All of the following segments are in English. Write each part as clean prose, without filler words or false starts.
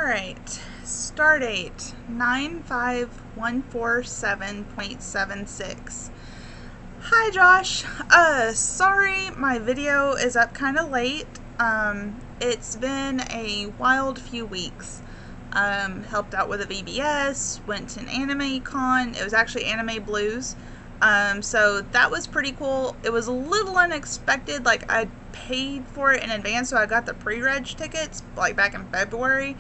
Alright, start date 95147.76. Hi Josh, sorry my video is up kind of late. It's been a wild few weeks. Helped out with a VBS, went to an anime con. It was actually Anime Blues. So that was pretty cool. It was a little unexpected, like I paid for it in advance, so I got the pre-reg tickets like back in February,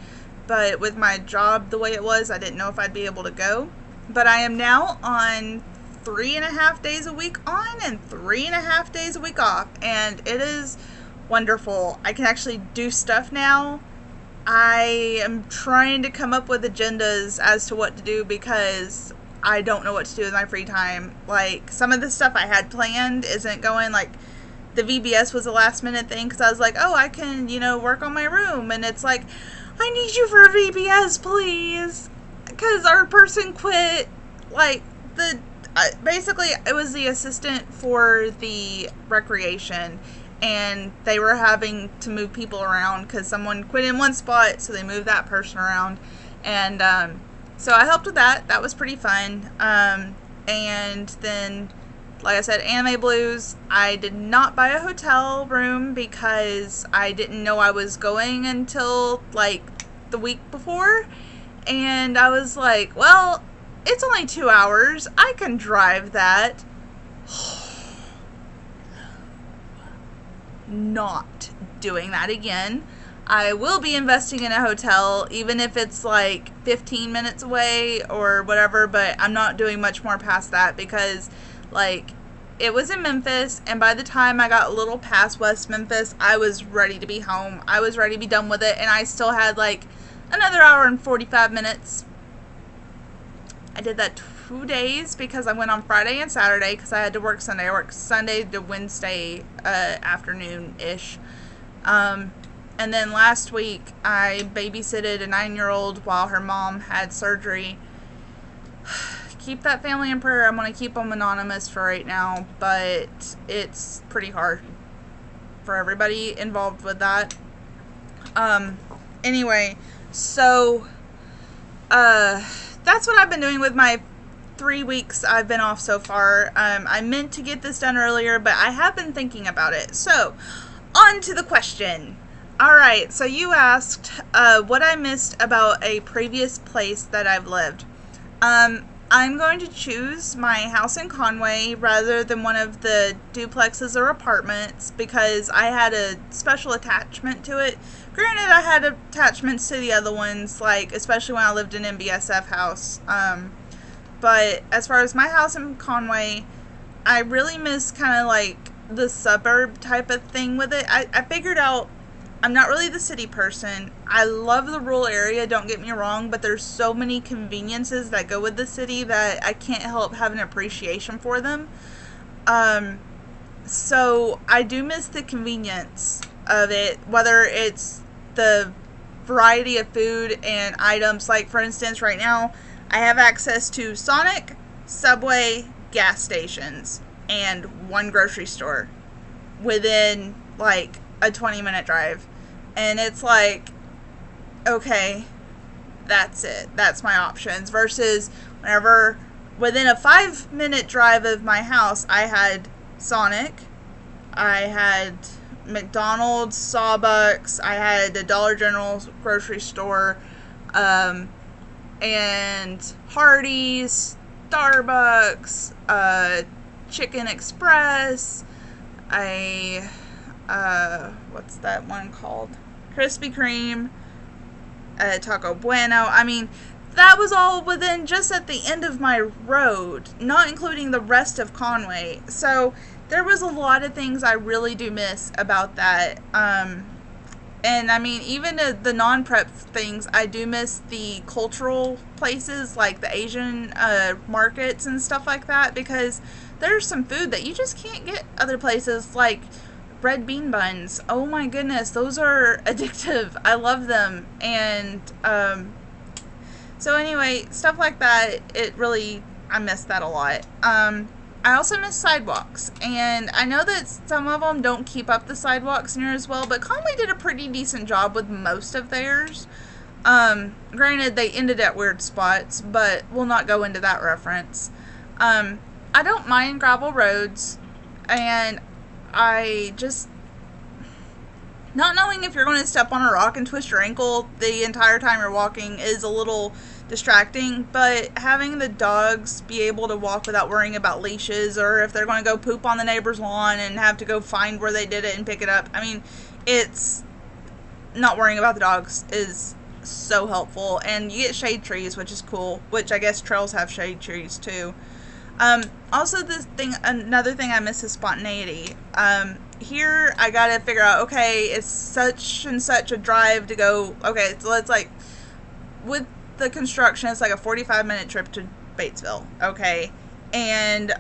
but with my job the way it was, I didn't know if I'd be able to go. But I am now on 3.5 days a week on and 3.5 days a week off, and it is wonderful. I can actually do stuff now. I am trying to come up with agendas as to what to do because I don't know what to do with my free time. Like, some of the stuff I had planned isn't going. Like, the VBS was a last minute thing because I was like, oh, I can, work on my room. And it's like, I need you for a VBS, please. Because our person quit. Like, basically, it was the assistant for the recreation. And they were having to move people around because someone quit in one spot, so they moved that person around. And, so I helped with that. That was pretty fun. And then, like I said, Anime Blues. I did not buy a hotel room because I didn't know I was going until, like, the week before. And I was like, well, it's only 2 hours. I can drive that. Not doing that again. I will be investing in a hotel, even if it's like 15 minutes away or whatever, but I'm not doing much more past that because, like, it was in Memphis, and by the time I got a little past West Memphis, I was ready to be home. I was ready to be done with it, and I still had like another hour and 45 minutes. I did that 2 days because I went on Friday and Saturday because I had to work Sunday. I worked Sunday to Wednesday afternoon-ish. And then last week, I babysitted a 9-year-old while her mom had surgery. Keep that family in prayer. I'm going to keep them anonymous for right now, but it's pretty hard for everybody involved with that. Anyway, so, that's what I've been doing with my 3 weeks I've been off so far. I meant to get this done earlier, but I have been thinking about it. So, on to the question. Alright, so you asked what I missed about a previous place that I've lived. I'm going to choose my house in Conway rather than one of the duplexes or apartments because I had a special attachment to it. Granted, I had attachments to the other ones, like especially when I lived in MBSF house. But as far as my house in Conway, I really miss kind of like the suburb type of thing with it. I figured out I'm not really the city person. I love the rural area, don't get me wrong, but there's so many conveniences that go with the city that I can't help have an appreciation for them. So I do miss the convenience of it, whether it's the variety of food and items. Like, for instance, right now, I have access to Sonic, Subway, gas stations, and one grocery store within, like, a 20-minute drive. And it's like, okay, that's it. That's my options. Versus whenever within a 5-minute drive of my house, I had Sonic, I had McDonald's, Sawbucks, I had the Dollar General grocery store, and Hardee's, Starbucks, Chicken Express, what's that one called? Krispy Kreme, Taco Bueno. I mean, that was all within just at the end of my road, not including the rest of Conway. So there was a lot of things I really do miss about that. And I mean, even the non-prep things, I do miss the cultural places like the Asian markets and stuff like that, because there's some food that you just can't get other places, like red bean buns. Oh my goodness, those are addictive. I love them. And so anyway, stuff like that, I miss that a lot. I also miss sidewalks, and I know that some of them don't keep up the sidewalks near as well, but Conway did a pretty decent job with most of theirs. Granted, they ended at weird spots, but we'll not go into that reference. I don't mind gravel roads, and I just, not knowing if you're going to step on a rock and twist your ankle the entire time you're walking is a little distracting, but having the dogs be able to walk without worrying about leashes, or if they're going to go poop on the neighbor's lawn and have to go find where they did it and pick it up, I mean, it's not worrying about the dogs is so helpful. And you get shade trees, which is cool, which I guess trails have shade trees too. Also, another thing I miss is spontaneity. Here I gotta figure out, okay, it's such and such a drive to go, okay, so it's like, with the construction, it's like a 45-minute trip to Batesville, okay, and,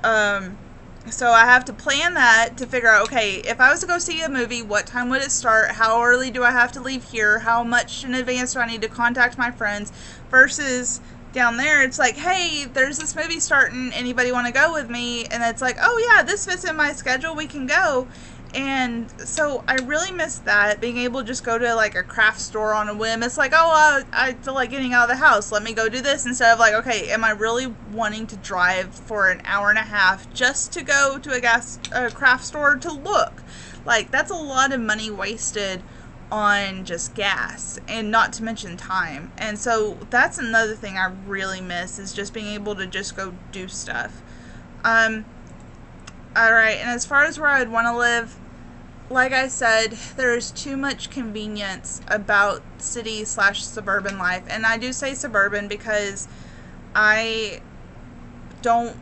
so I have to plan that to figure out, okay, if I was to go see a movie, what time would it start, how early do I have to leave here, how much in advance do I need to contact my friends, versus down there, it's like, hey, there's this movie starting, anybody want to go with me? And it's like, oh yeah, this fits in my schedule, we can go. And so I really miss that, being able to just go to like a craft store on a whim. It's like, oh, I feel like getting out of the house, let me go do this, instead of like, okay, am I really wanting to drive for an hour and a half just to go to a craft store to look? Like, that's a lot of money wasted on just gas, and not to mention time. And so that's another thing I really miss, is just being able to just go do stuff. Alright, and as far as where I would want to live, like I said, there's too much convenience about city/suburban life. And I do say suburban because I don't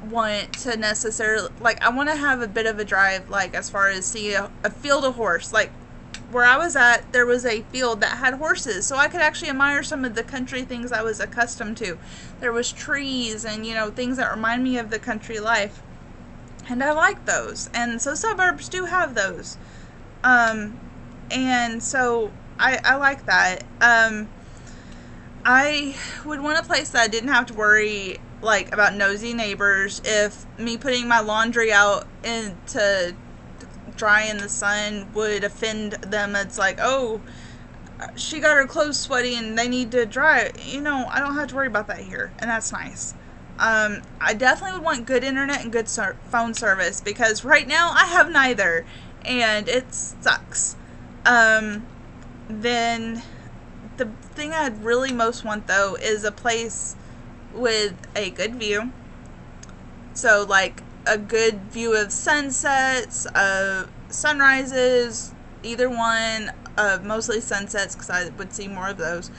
want to necessarily, like, I want to have a bit of a drive, like, as far as see a field of horse. Like, where I was at, there was a field that had horses, so I could actually admire some of the country things I was accustomed to. There was trees and, you know, things that remind me of the country life, and I like those. And so suburbs do have those, and so I like that. I would want a place that I didn't have to worry, like, about nosy neighbors. If me putting my laundry out into dry in the sun would offend them, it's like, oh, she got her clothes sweaty and they need to dry. You know, I don't have to worry about that here, and that's nice. I definitely would want good internet and good phone service, because right now I have neither, and it sucks. Then the thing I'd really most want, though, is a place with a good view. So, like, a good view of sunsets, sunrises, either one, mostly sunsets, because I would see more of those,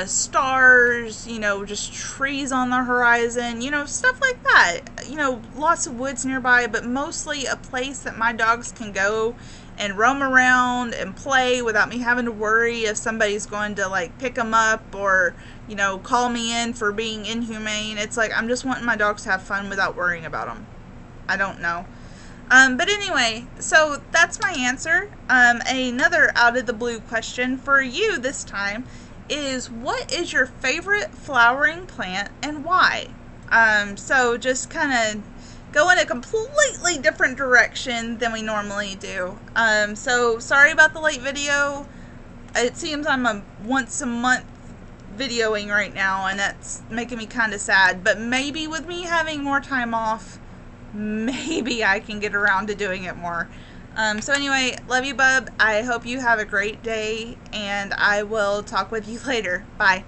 stars, you know, just trees on the horizon, you know, stuff like that, you know, lots of woods nearby, but mostly a place that my dogs can go and roam around and play without me having to worry if somebody's going to, like, pick them up or, you know, call me in for being inhumane. It's like, I'm just wanting my dogs to have fun without worrying about them. I don't know. But anyway, so that's my answer. Another out of the blue question for you this time is, what is your favorite flowering plant and why? So just kind of go in a completely different direction than we normally do. So sorry about the late video. It seems I'm a once a month videoing right now, and that's making me kind of sad, but maybe with me having more time off, maybe I can get around to doing it more. So anyway, love you, bub. I hope you have a great day, and I will talk with you later. Bye.